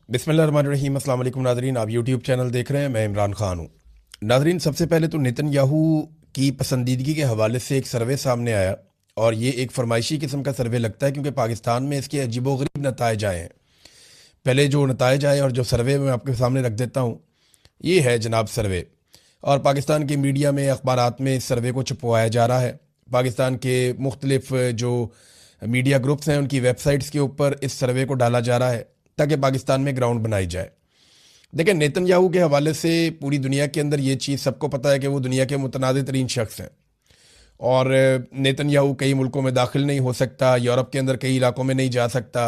बिस्मिल्लाहिर्रहमानिर्रहीम। अस्सलाम वालेकुम नाज़रीन, आप यूट्यूब चैनल देख रहे हैं। मैं इमरान खान हूँ। नाज़रीन, सबसे पहले तो नेतन्याहू की पसंदीदगी के हवाले से एक सर्वे सामने आया और ये एक फरमाइशी किस्म का सर्वे लगता है क्योंकि पाकिस्तान में इसके अजीबोगरीब नताइज आए हैं। पहले जो नताइज आए और जो सर्वे मैं आपके सामने रख देता हूँ, ये है जनाब सर्वे। और पाकिस्तान के मीडिया में, अखबारात में इस सर्वे को छपवाया जा रहा है। पाकिस्तान के मुख्तलिफ जो मीडिया ग्रुप्स हैं उनकी वेबसाइट्स के ऊपर इस सर्वे को डाला जा रहा है ताकि पाकिस्तान में ग्राउंड बनाई जाए। देखिए, नेतन्याहू के हवाले से पूरी दुनिया के अंदर ये चीज़ सबको पता है कि वो दुनिया के मुतनाज़ तरीन शख्स हैं और नेतन्याहू कई मुल्कों में दाखिल नहीं हो सकता, यूरोप के अंदर कई इलाकों में नहीं जा सकता।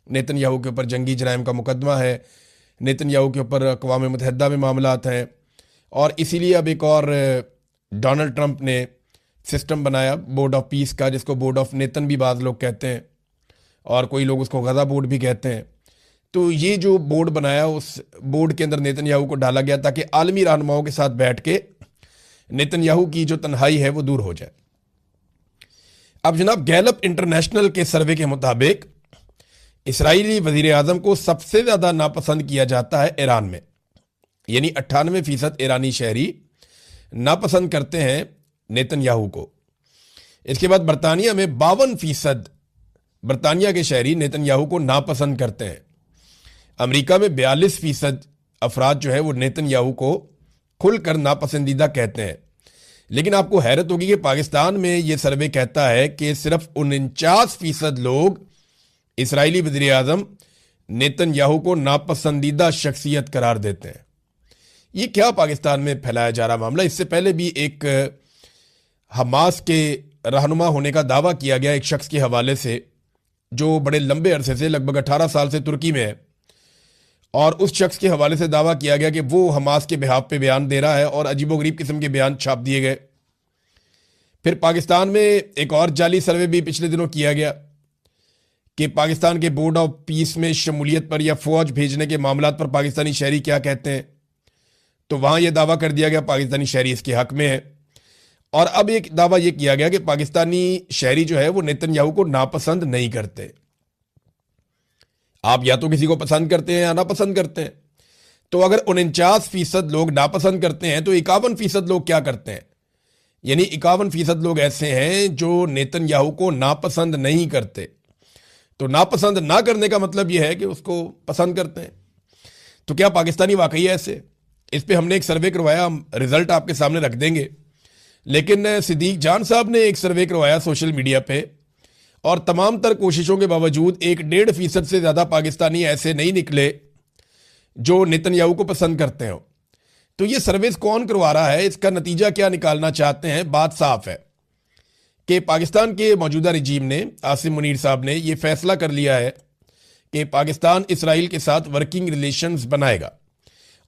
नेतन्याहू के ऊपर जंगी जराइम का मुकदमा है, नेतन्याहू के ऊपर अक़वाम मुत्तहिदा में मामलात हैं और इसीलिए अब एक और डोनाल्ड ट्रंप ने सिस्टम बनाया बोर्ड ऑफ पीस का, जिसको बोर्ड ऑफ नेतन भी बाज़ लोग कहते हैं और कोई लोग उसको गज़ा बोर्ड भी कहते हैं। तो ये जो बोर्ड बनाया, उस बोर्ड के अंदर नेतन्याहू को डाला गया ताकि आलमी रहनुमाओं के साथ बैठ के नेतन्याहू की जो तन्हाई है वो दूर हो जाए। अब जनाब, गैलप इंटरनेशनल के सर्वे के मुताबिक इसराइली वज़ीर आज़म को सबसे ज़्यादा नापसंद किया जाता है ईरान में, यानी 98% ईरानी शहरी नापसंद करते हैं नेतन्याहू को। इसके बाद बरतानिया में 52% बरतानिया के शहरी नेतन्याहू को नापसंद करते हैं। अमेरिका में 42% अफराद जो है वो नेतन्याहू को खुलकर नापसंदीदा कहते हैं। लेकिन आपको हैरत होगी कि पाकिस्तान में ये सर्वे कहता है कि सिर्फ 49% लोग इसराइली वज़ीर आज़म नेतन्याहू को नापसंदीदा शख्सियत करार देते हैं। ये क्या पाकिस्तान में फैलाया जा रहा मामला। इससे पहले भी एक हमास के रहनुमा होने का दावा किया गया एक शख्स के हवाले से जो बड़े लंबे अरसे से, लगभग 18 साल से तुर्की में है, और उस शख्स के हवाले से दावा किया गया कि वो हमास के बिहाफ पे बयान दे रहा है और अजीबोगरीब किस्म के बयान छाप दिए गए। फिर पाकिस्तान में एक और जाली सर्वे भी पिछले दिनों किया गया कि पाकिस्तान के बोर्ड ऑफ पीस में शमूलियत पर या फौज भेजने के मामलात पर पाकिस्तानी शहरी क्या कहते हैं। तो वहाँ यह दावा कर दिया गया पाकिस्तानी शहरी इसके हक में है। और अब एक दावा यह किया गया कि पाकिस्तानी शहरी जो है वो नेतन्याहू को नापसंद नहीं करते। आप या तो किसी को पसंद करते हैं या नापसंद करते हैं। तो अगर 49% लोग नापसंद करते हैं तो 51% लोग क्या करते हैं, यानी 51% लोग ऐसे हैं जो नेतन्याहू को नापसंद नहीं करते। तो नापसंद ना करने का मतलब यह है कि उसको पसंद करते हैं। तो क्या पाकिस्तानी वाकई है ऐसे? इस पे हमने एक सर्वे करवाया, हम रिजल्ट आपके सामने रख देंगे। लेकिन सिद्दीक जान साहब ने एक सर्वे करवाया सोशल मीडिया पे और तमाम तर कोशिशों के बावजूद 1.5% से ज़्यादा पाकिस्तानी ऐसे नहीं निकले जो नेतन्याहू को पसंद करते हो। तो ये सर्विस कौन करवा रहा है, इसका नतीजा क्या निकालना चाहते हैं? बात साफ है कि पाकिस्तान के मौजूदा रजीम ने, आसिम मुनीर साहब ने, यह फैसला कर लिया है कि पाकिस्तान इसराइल के साथ वर्किंग रिलेशंस बनाएगा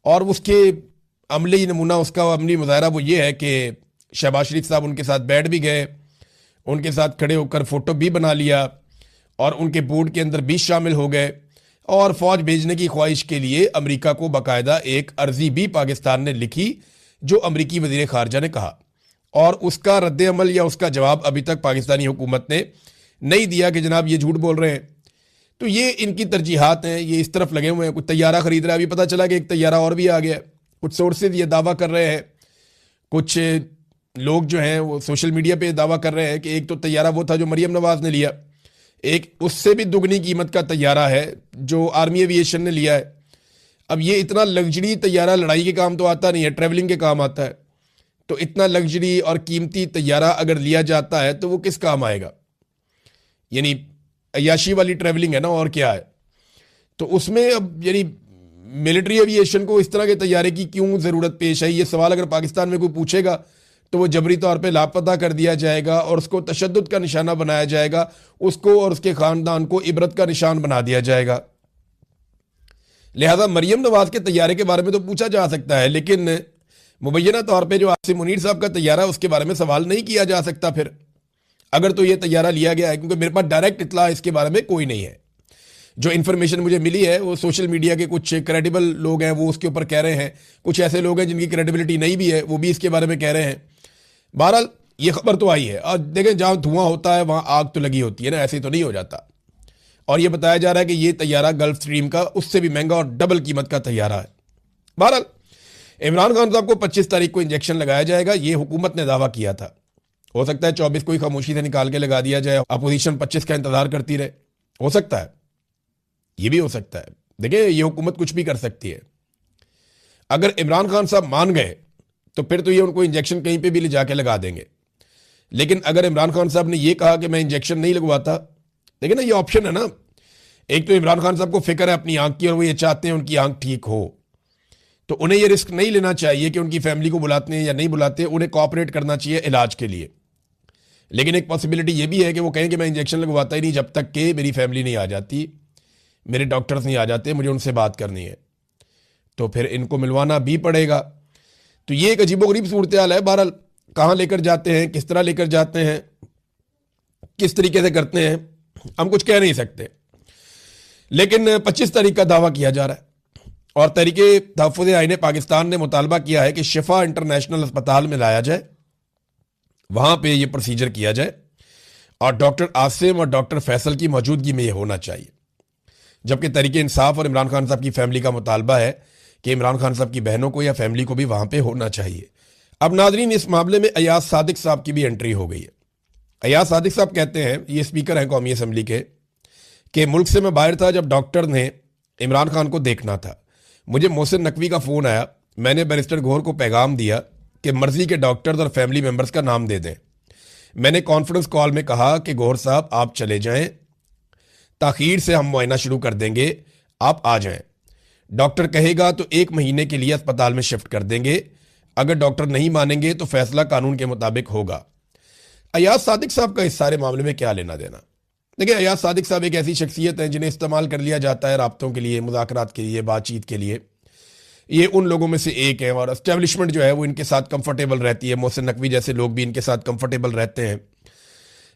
और उसके अमली नमूना, उसका अमली मुजाहरा वो ये है कि शहबाज शरीफ साहब उनके साथ बैठ भी गए, उनके साथ खड़े होकर फोटो भी बना लिया और उनके बोर्ड के अंदर भी शामिल हो गए और फौज भेजने की ख्वाहिश के लिए अमेरिका को बाकायदा एक अर्जी भी पाकिस्तान ने लिखी जो अमेरिकी वजीर खारजा ने कहा, और उसका रद्द अमल या उसका जवाब अभी तक पाकिस्तानी हुकूमत ने नहीं दिया कि जनाब ये झूठ बोल रहे हैं। तो ये इनकी तरजीहात हैं, ये इस तरफ लगे हुए हैं। कुछ तैयारा खरीद रहा है, अभी पता चला कि एक तैयारा और भी आ गया। कुछ सोर्सेज ये दावा कर रहे हैं, कुछ लोग जो हैं वो सोशल मीडिया पे दावा कर रहे हैं कि एक तो तैयारा वो था जो मरियम नवाज ने लिया, एक उससे भी दुगनी कीमत का तैयारा है जो आर्मी एविएशन ने लिया है। अब ये इतना लग्जरी तैयारा लड़ाई के काम तो आता नहीं है, ट्रैवलिंग के काम आता है। तो इतना लग्जरी और कीमती तैयारा अगर लिया जाता है तो वो किस काम आएगा? यानी अय्याशी वाली ट्रैवलिंग है ना, और क्या है। तो उसमें अब यानी मिलिट्री एविएशन को इस तरह के तैयारे की क्यों ज़रूरत पेश आई, ये सवाल अगर पाकिस्तान में कोई पूछेगा तो वो जबरी तौर पे लापता कर दिया जाएगा और उसको तशद्दुद का निशाना बनाया जाएगा, उसको और उसके ख़ानदान को इबरत का निशान बना दिया जाएगा। लिहाजा मरियम नवाज के तैयारे के बारे में तो पूछा जा सकता है, लेकिन मुबैना तौर पे जो आसिम मुनीर साहब का तैयारा उसके बारे में सवाल नहीं किया जा सकता फिर, अगर तो ये तैयारा लिया गया है। क्योंकि मेरे पास डायरेक्ट इत्तला इसके बारे में कोई नहीं है। जो इन्फॉर्मेशन मुझे मिली है वो सोशल मीडिया के कुछ क्रेडिबल लोग हैं वो उसके ऊपर कह रहे हैं, कुछ ऐसे लोग हैं जिनकी क्रेडिबिलिटी नहीं भी है वो भी इसके बारे में कह रहे हैं। बहरहाल ये खबर तो आई है, और देखें जहाँ धुआं होता है वहाँ आग तो लगी होती है ना, ऐसे तो नहीं हो जाता। और ये बताया जा रहा है कि ये तैयारा गल्फ स्ट्रीम का उससे भी महंगा और डबल कीमत का तैयारा है। बहरहाल इमरान खान साहब को 25 तारीख को इंजेक्शन लगाया जाएगा, ये हुकूमत ने दावा किया था। हो सकता है 24 को ही खामोशी से निकाल के लगा दिया जाए, अपोजिशन 25 का इंतजार करती रहे, हो सकता है, ये भी हो सकता है। देखिए ये हुकूमत कुछ भी कर सकती है। अगर इमरान खान साहब मान गए तो फिर तो ये उनको इंजेक्शन कहीं पे भी ले जाके लगा देंगे। लेकिन अगर इमरान खान साहब ने ये कहा कि मैं इंजेक्शन नहीं लगवाता, देखिए ना ये ऑप्शन है ना। एक तो इमरान खान साहब को फिक्र है अपनी आंख की और वो ये चाहते हैं उनकी आंख ठीक हो, तो उन्हें ये रिस्क नहीं लेना चाहिए कि उनकी फैमिली को बुलाते हैं या नहीं बुलाते, उन्हें कोऑपरेट करना चाहिए इलाज के लिए। लेकिन एक पॉसिबिलिटी ये भी है कि वो कहें कि मैं इंजेक्शन लगवाता ही नहीं जब तक कि मेरी फैमिली नहीं आ जाती, मेरे डॉक्टर्स नहीं आ जाते, मुझे उनसे बात करनी है, तो फिर इनको मिलवाना भी पड़ेगा। तो ये एक अजीबोगरीब सूरत हाल है। बहरहाल कहाँ लेकर जाते हैं, किस तरह लेकर जाते हैं, किस तरीके से करते हैं, हम कुछ कह नहीं सकते। लेकिन 25 तारीख का दावा किया जा रहा है और तहरीके तहफ़्फ़ुज़ आईन पाकिस्तान ने मुतालबा किया है कि शिफा इंटरनेशनल अस्पताल में लाया जाए, वहां पे ये प्रोसीजर किया जाए और डॉक्टर आसिम और डॉक्टर फैसल की मौजूदगी में ये होना चाहिए। जबकि तहरीके इंसाफ और इमरान खान साहब की फैमिली का मुतालबा है कि इमरान खान साहब की बहनों को या फैमिली को भी वहां पे होना चाहिए। अब नाजरीन इस मामले में अयाज सादिक साहब की भी एंट्री हो गई है। अयाज सादिक साहब कहते हैं, ये स्पीकर हैं कौमी असम्बली के, कि मुल्क से मैं बाहर था जब डॉक्टर ने इमरान खान को देखना था, मुझे मोहसिन नकवी का फ़ोन आया, मैंने बैरिस्टर गौहर को पैगाम दिया कि मर्जी के डॉक्टर्स और फैमिली मेम्बर्स का नाम दे दें। मैंने कॉन्फ्रेंस कॉल में कहा कि गौहर साहब आप चले जाएं, ताखीर से हम मुआयना शुरू कर देंगे, आप आ जाएं। डॉक्टर कहेगा तो 1 महीने के लिए अस्पताल में शिफ्ट कर देंगे, अगर डॉक्टर नहीं मानेंगे तो फैसला कानून के मुताबिक होगा। अयाज सादिक साहब का इस सारे मामले में क्या लेना देना? देखिए अयाज सादिक साहब एक ऐसी शख्सियत है जिन्हें इस्तेमाल कर लिया जाता है राब्तों के लिए, मुज़ाकरात के लिए, बातचीत के लिए। ये उन लोगों में से एक है और एस्टेब्लिशमेंट जो है वो इनके साथ कंफर्टेबल रहती है। मोहसिन नकवी जैसे लोग भी इनके साथ कंफर्टेबल रहते हैं।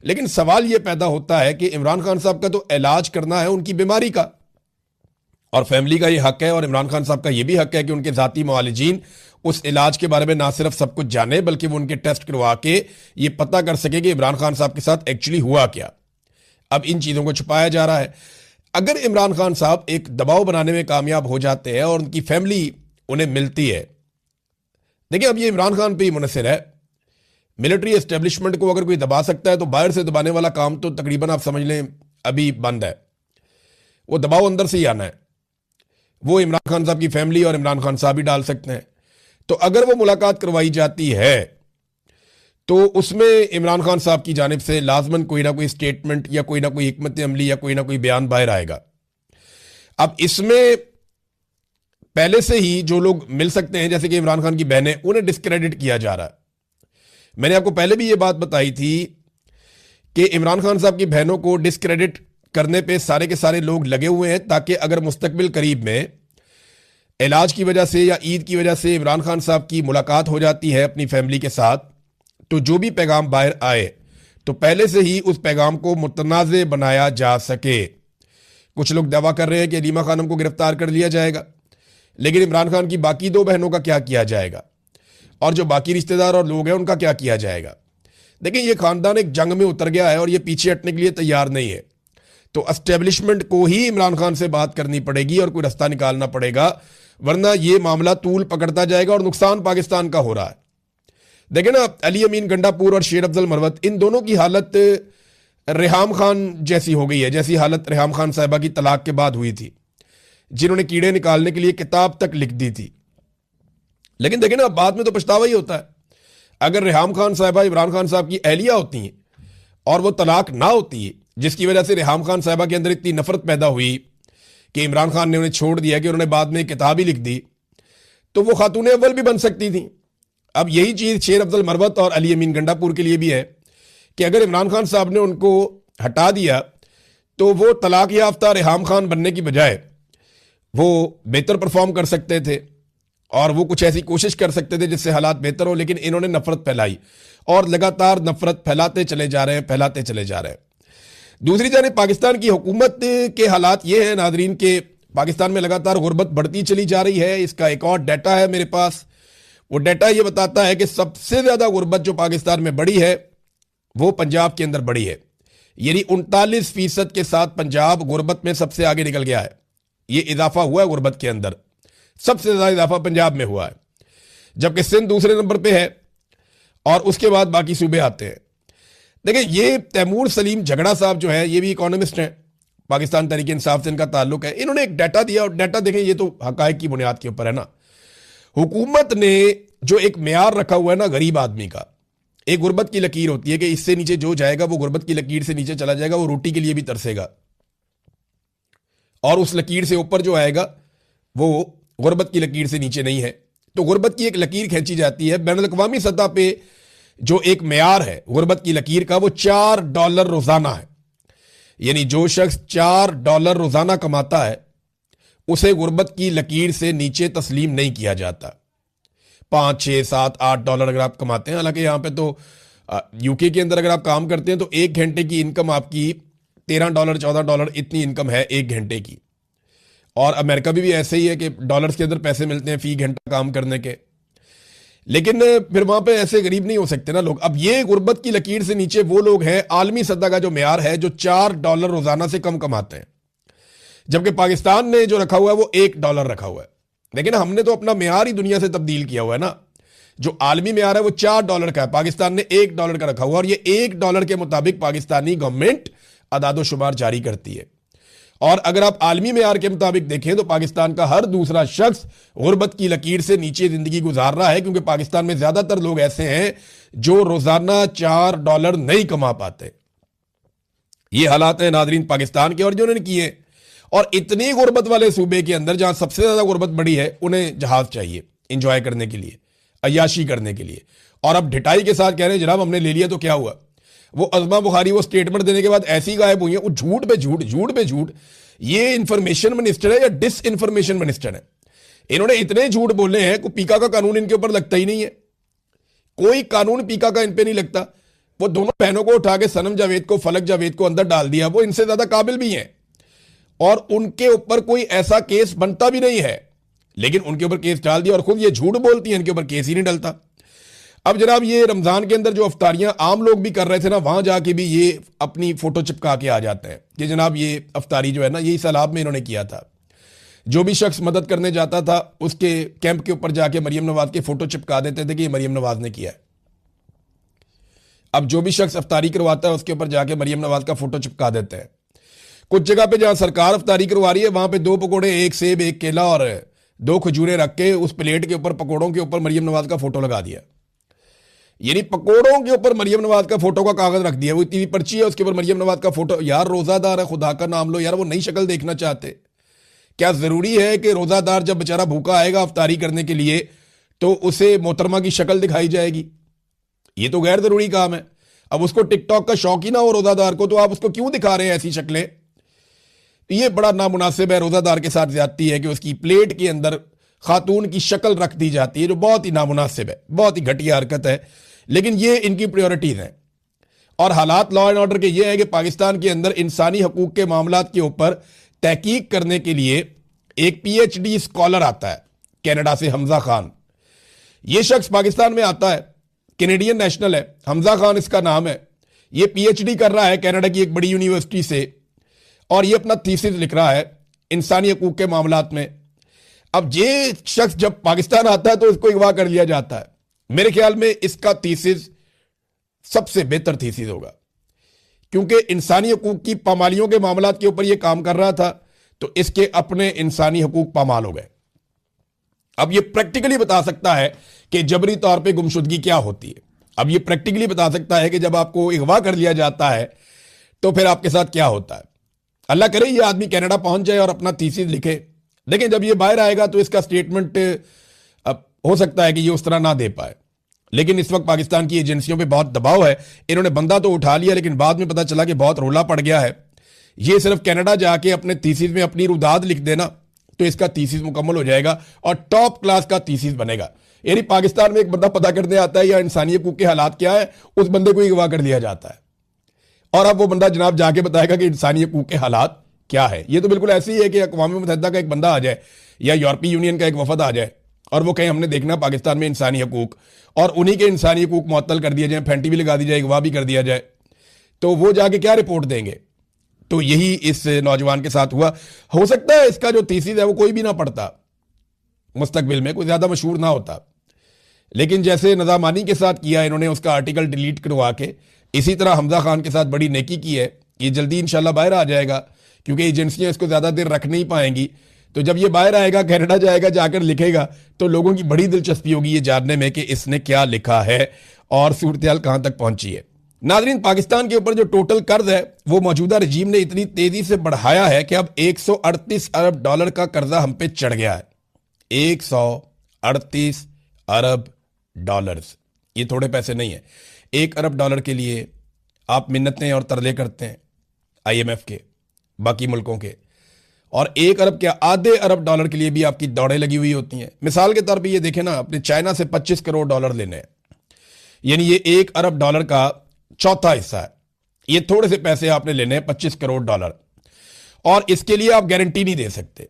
लेकिन सवाल ये पैदा होता है कि इमरान खान साहब का तो इलाज करना है उनकी बीमारी का, और फैमिली का ये हक है और इमरान खान साहब का ये भी हक है कि उनके ज़ाती मुआलिजीन उस इलाज के बारे में ना सिर्फ सब कुछ जाने बल्कि वो उनके टेस्ट करवा के ये पता कर सके कि इमरान खान साहब के साथ एक्चुअली हुआ क्या। अब इन चीज़ों को छुपाया जा रहा है। अगर इमरान खान साहब एक दबाव बनाने में कामयाब हो जाते हैं और उनकी फैमिली उन्हें मिलती है, देखिए अब ये इमरान खान पे ही मुनहसर है। मिलिट्री एस्टेब्लिशमेंट को अगर कोई दबा सकता है तो बाहर से दबाने वाला काम तो तकरीबन आप समझ लें अभी बंद है। वो दबाव अंदर से ही आना है, वो इमरान खान साहब की फैमिली और इमरान खान साहब ही डाल सकते हैं। तो अगर वो मुलाकात करवाई जाती है तो उसमें इमरान खान साहब की जानिब से लाजमन कोई ना कोई स्टेटमेंट या कोई ना कोई हिकमत अमली या कोई ना कोई बयान बाहर आएगा। अब इसमें पहले से ही जो लोग मिल सकते हैं जैसे कि इमरान खान की बहनें, उन्हें डिस्क्रेडिट किया जा रहा है। मैंने आपको पहले भी ये बात बताई थी कि इमरान खान साहब की बहनों को डिस्क्रेडिट करने पे सारे के सारे लोग लगे हुए हैं ताकि अगर मुस्तकबिल करीब में इलाज की वजह से या ईद की वजह से इमरान खान साहब की मुलाकात हो जाती है अपनी फैमिली के साथ, तो जो भी पैगाम बाहर आए तो पहले से ही उस पैगाम को मुतनाज़े बनाया जा सके। कुछ लोग दावा कर रहे हैं कि अलीमा खानम को गिरफ्तार कर लिया जाएगा, लेकिन इमरान खान की बाकी 2 बहनों का क्या किया जाएगा और जो बाकी रिश्तेदार और लोग हैं उनका क्या किया जाएगा? देखिए ये खानदान एक जंग में उतर गया है और ये पीछे हटने के लिए तैयार नहीं है। तो एस्टेब्लिशमेंट को ही इमरान खान से बात करनी पड़ेगी और कोई रास्ता निकालना पड़ेगा, वरना ये मामला तूल पकड़ता जाएगा और नुकसान पाकिस्तान का हो रहा है। देखें ना, अली अमीन गंडापुर और शेर अफजल मरवत, इन दोनों की हालत रेहाम खान जैसी हो गई है, जैसी हालत रेहाम खान साहिबा की तलाक के बाद हुई थी, जिन्होंने कीड़े निकालने के लिए किताब तक लिख दी थी। लेकिन देखें ना, बाद में तो पछतावा ही होता है। अगर रेहाम खान साहिबा इमरान खान साहब की अहलिया होती हैं और वो तलाक ना होती, जिसकी वजह से रेहाम खान साहिबा के अंदर इतनी नफरत पैदा हुई कि इमरान खान ने उन्हें छोड़ दिया कि उन्होंने बाद में एक किताब ही लिख दी, तो वो खातून अव्वल भी बन सकती थी। अब यही चीज़ शेर अफजल मरवत और अली अमीन गंडापुर के लिए भी है कि अगर इमरान खान साहब ने उनको हटा दिया तो वो तलाक याफ्ता रेहाम खान बनने की बजाय वो बेहतर परफॉर्म कर सकते थे और वो कुछ ऐसी कोशिश कर सकते थे जिससे हालात बेहतर हो। लेकिन इन्होंने नफरत फैलाई और लगातार नफरत फैलाते चले जा रहे हैं। दूसरी जानिब पाकिस्तान की हुकूमत के हालात ये हैं नादरीन के पाकिस्तान में लगातार गुर्बत बढ़ती चली जा रही है। इसका एक और डाटा है मेरे पास, वो डाटा ये बताता है कि सबसे ज़्यादा गुर्बत जो पाकिस्तान में बढ़ी है वो पंजाब के अंदर बढ़ी है। यानी 39% के साथ पंजाब गुर्बत में सबसे आगे निकल गया है। ये इजाफा हुआ है गुर्बत के अंदर, सबसे ज्यादा इजाफा पंजाब में हुआ है, जबकि सिंध दूसरे नंबर पे है और उसके बाद बाकी सूबे आते हैं। देखिए, ये तैमूर सलीम झगड़ा साहब जो है, ये भी इकोनॉमिस्ट हैं, पाकिस्तान तहरीक इंसाफ से इनका ताल्लुक है। इन्होंने एक डाटा दिया और डाटा देखें, ये तो हकायक की बुनियाद के ऊपर है ना। हुकूमत ने जो एक म्यार रखा हुआ है ना गरीब आदमी का, एक गुर्बत की लकीर होती है कि इससे नीचे जो जाएगा वो गुर्बत की लकीर से नीचे चला जाएगा, वो रोटी के लिए भी तरसेगा, और उस लकीर से ऊपर जो आएगा वो गुर्बत की लकीर से नीचे नहीं है। तो गुर्बत की एक लकीर खींची जाती है। बैनुल अक़वामी सतह पे जो एक म्यार है गुर्बत की लकीर का, वो $4 रोजाना है। यानी जो शख्स $4 रोजाना कमाता है उसे गुर्बत की लकीर से नीचे तस्लीम नहीं किया जाता। 5, 6, 7, $8 अगर आप कमाते हैं, हालांकि यहां पे तो यूके के अंदर अगर आप काम करते हैं तो 1 घंटे की इनकम आपकी $13, $14 इतनी इनकम है 1 घंटे की। और अमेरिका भी ऐसे ही है कि डॉलर्स के अंदर पैसे मिलते हैं फी घंटा काम करने के। लेकिन फिर वहां पे ऐसे गरीब नहीं हो सकते ना लोग। अब ये गुर्बत की लकीर से नीचे वो लोग हैं, आलमी सतह का जो म्यार है, जो $4 रोजाना से कम कमाते हैं, जबकि पाकिस्तान ने जो रखा हुआ है वो $1 रखा हुआ है। लेकिन हमने तो अपना म्यार ही दुनिया से तब्दील किया हुआ है ना। जो आलमी म्यार है वो $4 का है, पाकिस्तान ने $1 का रखा हुआ, और ये $1 के मुताबिक पाकिस्तानी गवर्नमेंट अदादोशुमार जारी करती है। और अगर आप आलमी मेयार के मुताबिक देखें तो पाकिस्तान का हर दूसरा शख्स गुर्बत की लकीर से नीचे जिंदगी गुजार रहा है, क्योंकि पाकिस्तान में ज्यादातर लोग ऐसे हैं जो रोजाना $4 नहीं कमा पाते। ये हालात हैं नाजरीन पाकिस्तान के, और जो उन्होंने किए। और इतनी गुर्बत वाले सूबे के अंदर जहां सबसे ज्यादा गुर्बत बड़ी है, उन्हें जहाज चाहिए इंजॉय करने के लिए, अय्याशी करने के लिए। और अब ढिठाई के साथ कह रहे हैं जनाब हमने ले लिया तो क्या हुआ। वो अज़मा बुखारी वो स्टेटमेंट देने के बाद ऐसी गायब हुई है, वो झूठ पे झूठ, झूठ पे झूठ। ये इंफॉर्मेशन मिनिस्टर है या डिस इंफॉर्मेशन मिनिस्टर है? इन्होंने इतने झूठ बोले हैं कि पीका का कानून इनके ऊपर लगता ही नहीं है। कोई कानून पीका का इन पे नहीं लगता। वो दोनों बहनों को उठा के सनम जावेद को, फलक जावेद को अंदर डाल दिया। वो इनसे ज्यादा काबिल भी हैं और उनके ऊपर कोई ऐसा केस बनता भी नहीं है, लेकिन उनके ऊपर केस डाल दिया और खुद ये झूठ बोलती है, इनके ऊपर केस ही नहीं डलता। अब जनाब ये रमजान के अंदर जो अफ्तारियां आम लोग भी कर रहे थे ना, वहां जाके भी ये अपनी फोटो चिपका के आ जाते हैं कि जनाब ये अफ्तारी जो है ना, यही सैलाब में इन्होंने किया था। जो भी शख्स मदद करने जाता था उसके कैंप के ऊपर जाके मरियम नवाज के फोटो चिपका देते थे कि ये मरियम नवाज ने किया है। अब जो भी शख्स अफ्तारी करवाता है उसके ऊपर जाके मरियम नवाज का फोटो चिपका देते हैं। कुछ जगह पे जहां सरकार अफ्तारी करवा रही है वहां पे 2 पकौड़े, 1 सेब, 1 केला और 2 खजूरें रख के उस प्लेट के ऊपर, पकौड़ों के ऊपर मरियम नवाज का फोटो लगा दिया। यानी पकौड़ों के ऊपर मरियम नवाज का फोटो का कागज रख दिया। वो इतनी पर्ची है उसके ऊपर मरियम नवाज का फोटो। यार रोजादार है, खुदा का नाम लो यार, वो नई शक्ल देखना चाहते। क्या जरूरी है कि रोजादार जब बेचारा भूखा आएगा अफ्तारी करने के लिए तो उसे मोहतरमा की शक्ल दिखाई जाएगी? ये तो गैर जरूरी काम है। अब उसको टिकटॉक का शौक ही ना हो रोजादार को, तो आप उसको क्यों दिखा रहे हैं ऐसी शक्लें? ये बड़ा नामुनासिब है, रोजादार के साथ ज्यादती है कि उसकी प्लेट के अंदर खातून की शक्ल रख दी जाती है, जो बहुत ही नामुनासिब है, बहुत ही घटिया हरकत है। लेकिन ये इनकी प्रायोरिटीज हैं। और हालात लॉ एंड ऑर्डर के ये है कि पाकिस्तान के अंदर इंसानी हकूक के मामलात के ऊपर तहकीक करने के लिए एक PhD स्कॉलर आता है कनाडा से, हमजा खान। ये शख्स पाकिस्तान में आता है, कैनेडियन नेशनल है, हमजा खान इसका नाम है। ये PhD कर रहा है कनाडा की एक बड़ी यूनिवर्सिटी से, और ये अपना थीसिस लिख रहा है इंसानी हकूक के मामलात में। अब ये शख्स जब पाकिस्तान आता है तो इसको अगवा कर लिया जाता है। मेरे ख्याल में इसका थीसिस सबसे बेहतर थीसिस होगा, क्योंकि इंसानी हकूक की पामालियों के मामलात के ऊपर यह काम कर रहा था, तो इसके अपने इंसानी हकूक पामाल हो गए। अब यह प्रैक्टिकली बता सकता है कि जबरी तौर पे गुमशुदगी क्या होती है। अब यह प्रैक्टिकली बता सकता है कि जब आपको अगवा कर लिया जाता है तो फिर आपके साथ क्या होता है। अल्लाह करे ये आदमी कनाडा पहुंच जाए और अपना थीसिस लिखे। लेकिन जब ये बाहर आएगा तो इसका स्टेटमेंट हो सकता है कि ये उस तरह ना दे पाए। लेकिन इस वक्त पाकिस्तान की एजेंसियों पे बहुत दबाव है। इन्होंने बंदा तो उठा लिया, लेकिन बाद में पता चला कि बहुत रोला पड़ गया है। ये सिर्फ कनाडा जाके अपने थीसिस में अपनी रुदाद लिख देना तो इसका थीसिस मुकम्मल हो जाएगा और टॉप क्लास का थीसिस बनेगा। यानी पाकिस्तान में एक बंदा पता करने आता है या इंसानी हकूक के हालात क्या है, उस बंदे को अगवा कर लिया जाता है और अब वो बंदा जनाब जाके बताएगा कि इंसानी हकूक के हालात क्या है। ये तो बिल्कुल ऐसे ही है कि अक़वाम मुत्तहिदा का एक बंदा आ जाए या यूरोपीय यूनियन का एक वफद आ जाए और वो कहें हमने देखना पाकिस्तान में इंसानी हकूक, और उन्हीं के इंसानी हकूक मुअत्तल कर दिया जाए, फेंटी भी लगा दी जाए, अगवा भी कर दिया जाए, तो वो जाके क्या रिपोर्ट देंगे? तो यही इस नौजवान के साथ हुआ। हो सकता है इसका जो थीसिस है वो कोई भी ना पढ़ता, मुस्तकबिल में कोई ज्यादा मशहूर ना होता, लेकिन जैसे नज़ामानी के साथ किया इन्होंने, उसका आर्टिकल डिलीट करवा के, इसी तरह हमजा खान के साथ बड़ी नेकी की है। ये जल्दी इंशाल्लाह बाहर आ जाएगा, क्योंकि एजेंसियां इसको ज्यादा देर रख नहीं पाएंगी। तो जब ये बाहर आएगा, कनाडा जाएगा, जाकर लिखेगा, तो लोगों की बड़ी दिलचस्पी होगी ये जानने में कि इसने क्या लिखा है और सूरत-ए-हाल कहां तक पहुंची है। नाज़रीन, पाकिस्तान के ऊपर जो टोटल कर्ज है वो मौजूदा रजीम ने इतनी तेजी से बढ़ाया है कि अब 138 अरब डॉलर का कर्जा हम पे चढ़ गया है। 138 अरब डॉलर्स, ये थोड़े पैसे नहीं है। 1 अरब डॉलर के लिए आप मिन्नतें और तरले करते हैं IMF के, बाकी मुल्कों के, और 1 अरब क्या, आधे अरब डॉलर के लिए भी आपकी दौड़ें लगी हुई होती हैं। मिसाल के तौर पे ये देखें ना, अपने चाइना से 25 करोड़ डॉलर लेने हैं, यानी ये 1 अरब डॉलर का चौथा हिस्सा है। ये थोड़े से पैसे आपने लेने हैं, 25 करोड़ डॉलर, और इसके लिए आप गारंटी नहीं दे सकते।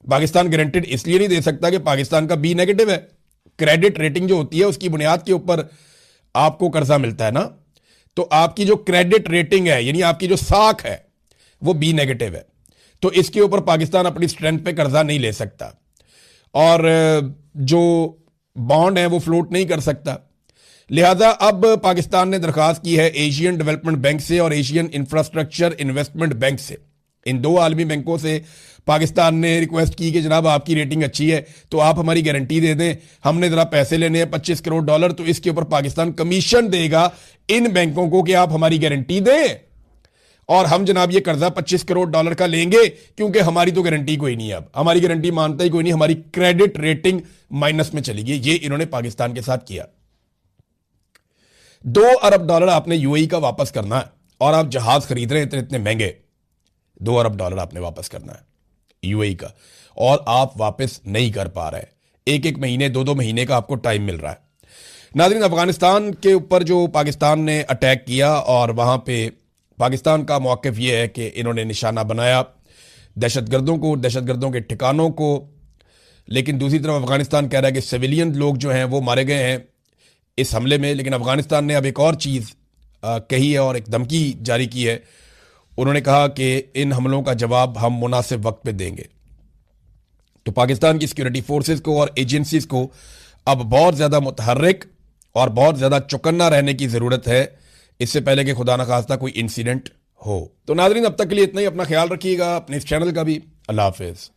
पाकिस्तान गारंटेड इसलिए नहीं दे सकता कि पाकिस्तान का B नेगेटिव है। क्रेडिट रेटिंग जो होती है उसकी बुनियाद के ऊपर आपको कर्जा मिलता है ना, तो आपकी जो क्रेडिट रेटिंग है, यानी आपकी जो साख है, वो B नेगेटिव है। तो इसके ऊपर पाकिस्तान अपनी स्ट्रेंथ पे कर्जा नहीं ले सकता, और जो बॉन्ड है वो फ्लोट नहीं कर सकता। लिहाजा अब पाकिस्तान ने दरखास्त की है एशियन डेवलपमेंट बैंक से और एशियन इंफ्रास्ट्रक्चर इन्वेस्टमेंट बैंक से। इन दो आलमी बैंकों से पाकिस्तान ने रिक्वेस्ट की कि जनाब आपकी रेटिंग अच्छी है तो आप हमारी गारंटी दे दें, हमने जरा पैसे लेने हैं 25 करोड़ डॉलर, तो इसके ऊपर पाकिस्तान कमीशन देगा इन बैंकों को कि आप हमारी गारंटी दें, और हम जनाब ये कर्जा 25 करोड़ डॉलर का लेंगे, क्योंकि हमारी तो गारंटी कोई नहीं है, अब हमारी गारंटी मानता ही कोई नहीं, हमारी क्रेडिट रेटिंग माइनस में चली गई। ये इन्होंने पाकिस्तान के साथ किया। 2 अरब डॉलर आपने UAE का वापस करना है, और आप जहाज खरीद रहे हैं इतने इतने महंगे, 2 अरब डॉलर आपने वापस करना है UAE का, और आप वापस नहीं कर पा रहे। 1-1 महीने 2-2 महीने का आपको टाइम मिल रहा है। नाज़रीन, अफगानिस्तान के ऊपर जो पाकिस्तान ने अटैक किया, और वहां पे पाकिस्तान का मौक़िफ़ यह है कि इन्होंने निशाना बनाया दहशतगर्दों को, दहशतगर्दों के ठिकानों को, लेकिन दूसरी तरफ अफगानिस्तान कह रहा है कि सिविलियन लोग जो हैं वो मारे गए हैं इस हमले में। लेकिन अफगानिस्तान ने अब एक और चीज़ कही है और एक धमकी जारी की है। उन्होंने कहा कि इन हमलों का जवाब हम मुनासिब वक्त पे देंगे। तो पाकिस्तान की सिक्योरिटी फोर्सेस को और एजेंसीज को अब बहुत ज़्यादा मुतहर्रिक और बहुत ज़्यादा चौकन्ना रहने की ज़रूरत है, इससे पहले कि खुदा न खास्ता कोई इंसिडेंट हो। तो नाज़रीन, अब तक के लिए इतना ही। अपना ख्याल रखिएगा, अपने इस चैनल का भी। अल्लाह हाफिज़।